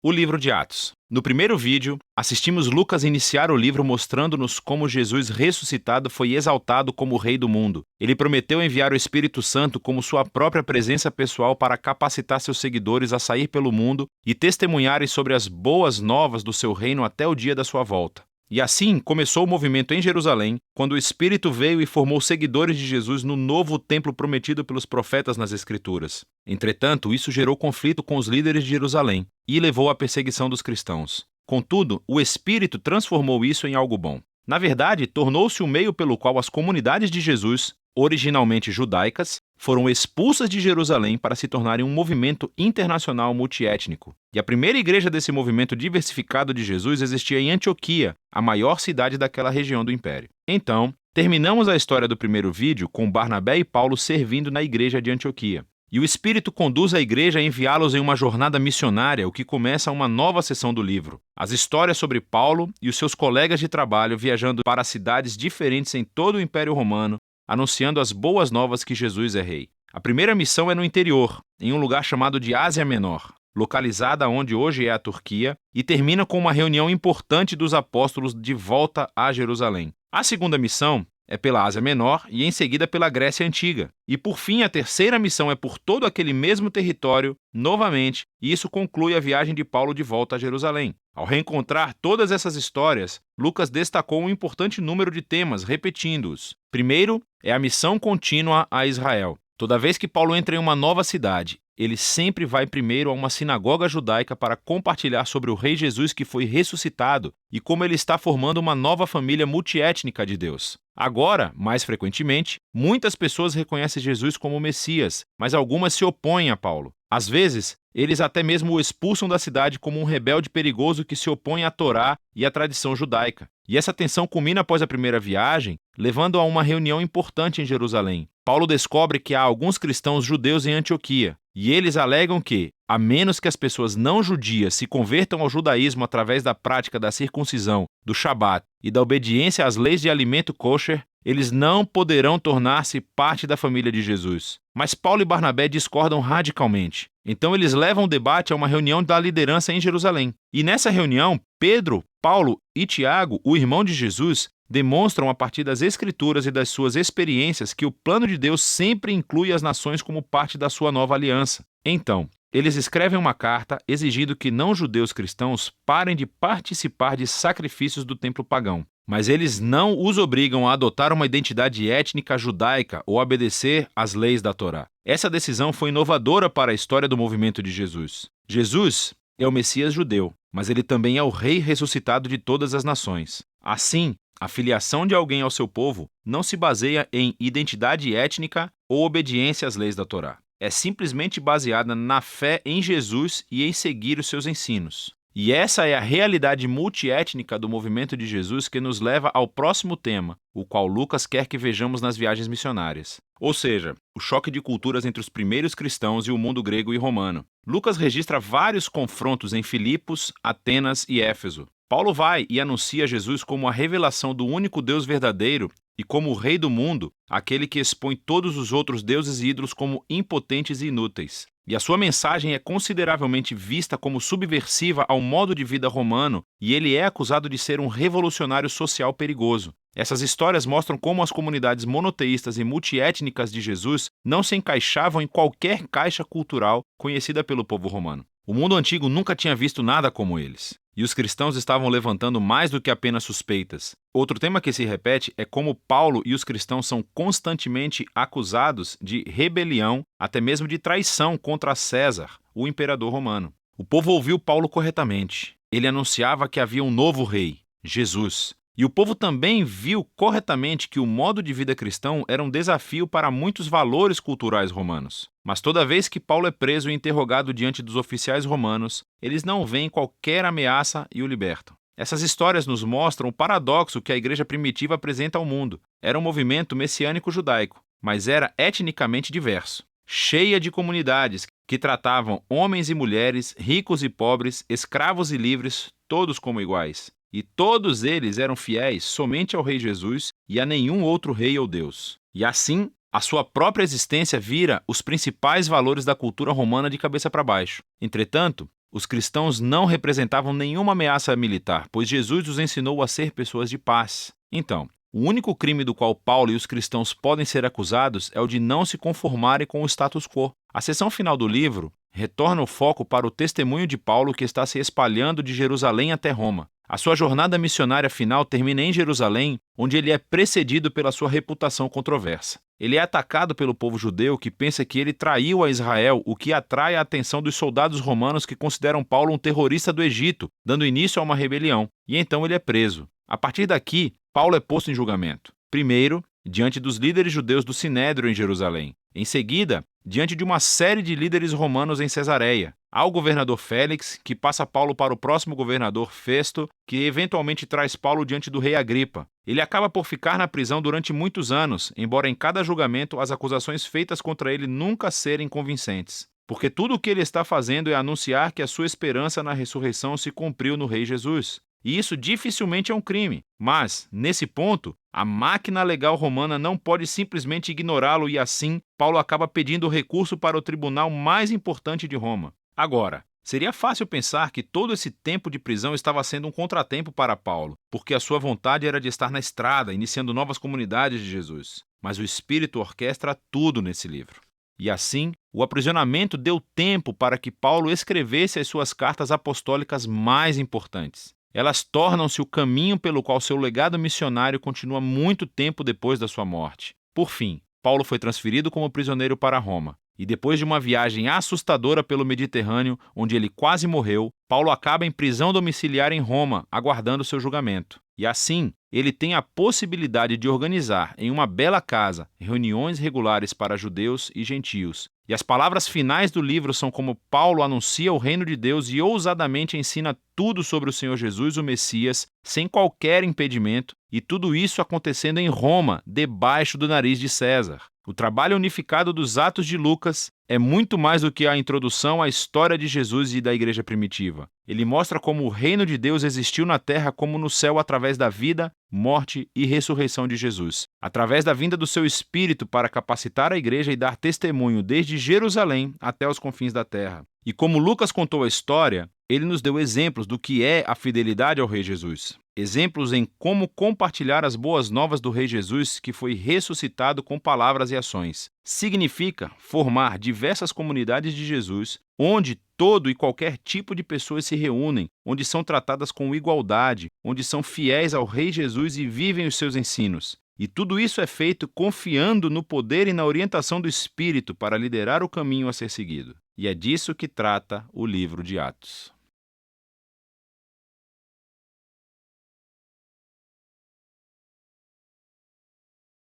O livro de Atos. No primeiro vídeo, assistimos Lucas iniciar o livro mostrando-nos como Jesus ressuscitado foi exaltado como o Rei do mundo. Ele prometeu enviar o Espírito Santo como sua própria presença pessoal para capacitar seus seguidores a sair pelo mundo e testemunharem sobre as boas novas do seu reino até o dia da sua volta. E assim começou o movimento em Jerusalém, quando o Espírito veio e formou seguidores de Jesus no novo templo prometido pelos profetas nas Escrituras. Entretanto, isso gerou conflito com os líderes de Jerusalém e levou à perseguição dos cristãos. Contudo, o Espírito transformou isso em algo bom. Na verdade, tornou-se o meio pelo qual as comunidades de Jesus, originalmente judaicas, foram expulsas de Jerusalém para se tornarem um movimento internacional multiétnico. E a primeira igreja desse movimento diversificado de Jesus existia em Antioquia, a maior cidade daquela região do Império. Então, terminamos a história do primeiro vídeo com Barnabé e Paulo servindo na igreja de Antioquia. E o Espírito conduz a igreja a enviá-los em uma jornada missionária, o que começa uma nova seção do livro. As histórias sobre Paulo e os seus colegas de trabalho viajando para cidades diferentes em todo o Império Romano, anunciando as boas novas que Jesus é rei. A primeira missão é no interior, em um lugar chamado de Ásia Menor, localizada onde hoje é a Turquia, e termina com uma reunião importante dos apóstolos de volta a Jerusalém. A segunda missão é pela Ásia Menor e em seguida pela Grécia Antiga. E por fim, a terceira missão é por todo aquele mesmo território, novamente, e isso conclui a viagem de Paulo de volta a Jerusalém. Ao reencontrar todas essas histórias, Lucas destacou um importante número de temas, repetindo-os. Primeiro, é a missão contínua a Israel. Toda vez que Paulo entra em uma nova cidade, ele sempre vai primeiro a uma sinagoga judaica para compartilhar sobre o Rei Jesus que foi ressuscitado e como ele está formando uma nova família multiétnica de Deus. Agora, mais frequentemente, muitas pessoas reconhecem Jesus como o Messias, mas algumas se opõem a Paulo. Às vezes, eles até mesmo o expulsam da cidade como um rebelde perigoso que se opõe à Torá e à tradição judaica. E essa tensão culmina após a primeira viagem, levando a uma reunião importante em Jerusalém. Paulo descobre que há alguns cristãos judeus em Antioquia, e eles alegam que, a menos que as pessoas não judias se convertam ao judaísmo através da prática da circuncisão, do Shabat e da obediência às leis de alimento kosher, eles não poderão tornar-se parte da família de Jesus. Mas Paulo e Barnabé discordam radicalmente. Então eles levam o debate a uma reunião da liderança em Jerusalém. E nessa reunião, Pedro, Paulo e Tiago, o irmão de Jesus, demonstram a partir das Escrituras e das suas experiências que o plano de Deus sempre inclui as nações como parte da sua nova aliança. Então, eles escrevem uma carta exigindo que não-judeus cristãos parem de participar de sacrifícios do templo pagão. Mas eles não os obrigam a adotar uma identidade étnica judaica ou obedecer às leis da Torá. Essa decisão foi inovadora para a história do movimento de Jesus. Jesus é o Messias judeu, mas ele também é o Rei ressuscitado de todas as nações. Assim, a filiação de alguém ao seu povo não se baseia em identidade étnica ou obediência às leis da Torá. É simplesmente baseada na fé em Jesus e em seguir os seus ensinos. E essa é a realidade multiétnica do movimento de Jesus que nos leva ao próximo tema, o qual Lucas quer que vejamos nas viagens missionárias. Ou seja, o choque de culturas entre os primeiros cristãos e o mundo grego e romano. Lucas registra vários confrontos em Filipos, Atenas e Éfeso. Paulo vai e anuncia Jesus como a revelação do único Deus verdadeiro e como o Rei do mundo, aquele que expõe todos os outros deuses e ídolos como impotentes e inúteis. E a sua mensagem é consideravelmente vista como subversiva ao modo de vida romano e ele é acusado de ser um revolucionário social perigoso. Essas histórias mostram como as comunidades monoteístas e multiétnicas de Jesus não se encaixavam em qualquer caixa cultural conhecida pelo povo romano. O mundo antigo nunca tinha visto nada como eles. E os cristãos estavam levantando mais do que apenas suspeitas. Outro tema que se repete é como Paulo e os cristãos são constantemente acusados de rebelião, até mesmo de traição contra César, o imperador romano. O povo ouviu Paulo corretamente. Ele anunciava que havia um novo rei, Jesus. E o povo também viu corretamente que o modo de vida cristão era um desafio para muitos valores culturais romanos. Mas toda vez que Paulo é preso e interrogado diante dos oficiais romanos, eles não veem qualquer ameaça e o libertam. Essas histórias nos mostram o paradoxo que a igreja primitiva apresenta ao mundo. Era um movimento messiânico judaico, mas era etnicamente diverso, cheia de comunidades que tratavam homens e mulheres, ricos e pobres, escravos e livres, todos como iguais. E todos eles eram fiéis somente ao Rei Jesus e a nenhum outro rei ou Deus. E assim, a sua própria existência vira os principais valores da cultura romana de cabeça para baixo. Entretanto, Os cristãos não representavam nenhuma ameaça militar, pois Jesus os ensinou a ser pessoas de paz. Então, o único crime do qual Paulo e os cristãos podem ser acusados é o de não se conformarem com o status quo. A seção final do livro retorna o foco para o testemunho de Paulo que está se espalhando de Jerusalém até Roma. A sua jornada missionária final termina em Jerusalém, onde ele é precedido pela sua reputação controversa. Ele é atacado pelo povo judeu que pensa que ele traiu a Israel, o que atrai a atenção dos soldados romanos que consideram Paulo um terrorista do Egito, dando início a uma rebelião. E então ele é preso. A partir daqui, Paulo é posto em julgamento. Primeiro, diante dos líderes judeus do Sinédrio em Jerusalém. Em seguida, diante de uma série de líderes romanos em Cesareia. Há o governador Félix, que passa Paulo para o próximo governador Festo, que eventualmente traz Paulo diante do rei Agripa. Ele acaba por ficar na prisão durante muitos anos, embora em cada julgamento as acusações feitas contra ele nunca serem convincentes. Porque tudo o que ele está fazendo é anunciar que a sua esperança na ressurreição se cumpriu no Rei Jesus. E isso dificilmente é um crime. Mas, nesse ponto, a máquina legal romana não pode simplesmente ignorá-lo e assim, Paulo acaba pedindo recurso para o tribunal mais importante de Roma. Agora, seria fácil pensar que todo esse tempo de prisão estava sendo um contratempo para Paulo, porque a sua vontade era de estar na estrada, iniciando novas comunidades de Jesus. Mas o Espírito orquestra tudo nesse livro. E assim, o aprisionamento deu tempo para que Paulo escrevesse as suas cartas apostólicas mais importantes. Elas tornam-se o caminho pelo qual seu legado missionário continua muito tempo depois da sua morte. Por fim, Paulo foi transferido como prisioneiro para Roma. E depois de uma viagem assustadora pelo Mediterrâneo, onde ele quase morreu, Paulo acaba em prisão domiciliar em Roma, aguardando seu julgamento. E assim, ele tem a possibilidade de organizar em uma bela casa reuniões regulares para judeus e gentios. E as palavras finais do livro são como Paulo anuncia o reino de Deus e ousadamente ensina tudo sobre o Senhor Jesus, o Messias, sem qualquer impedimento, e tudo isso acontecendo em Roma, debaixo do nariz de César. O trabalho unificado dos Atos de Lucas é muito mais do que a introdução à história de Jesus e da igreja primitiva. Ele mostra como o reino de Deus existiu na terra como no céu através da vida, morte e ressurreição de Jesus. Através da vinda do seu Espírito para capacitar a igreja e dar testemunho desde Jerusalém até os confins da terra. E como Lucas contou a história, ele nos deu exemplos do que é a fidelidade ao Rei Jesus. Exemplos em como compartilhar as boas novas do Rei Jesus que foi ressuscitado com palavras e ações. Significa formar diversas comunidades de Jesus, onde todo e qualquer tipo de pessoas se reúnem, onde são tratadas com igualdade, onde são fiéis ao Rei Jesus e vivem os seus ensinos. E tudo isso é feito confiando no poder e na orientação do Espírito para liderar o caminho a ser seguido. E é disso que trata o livro de Atos.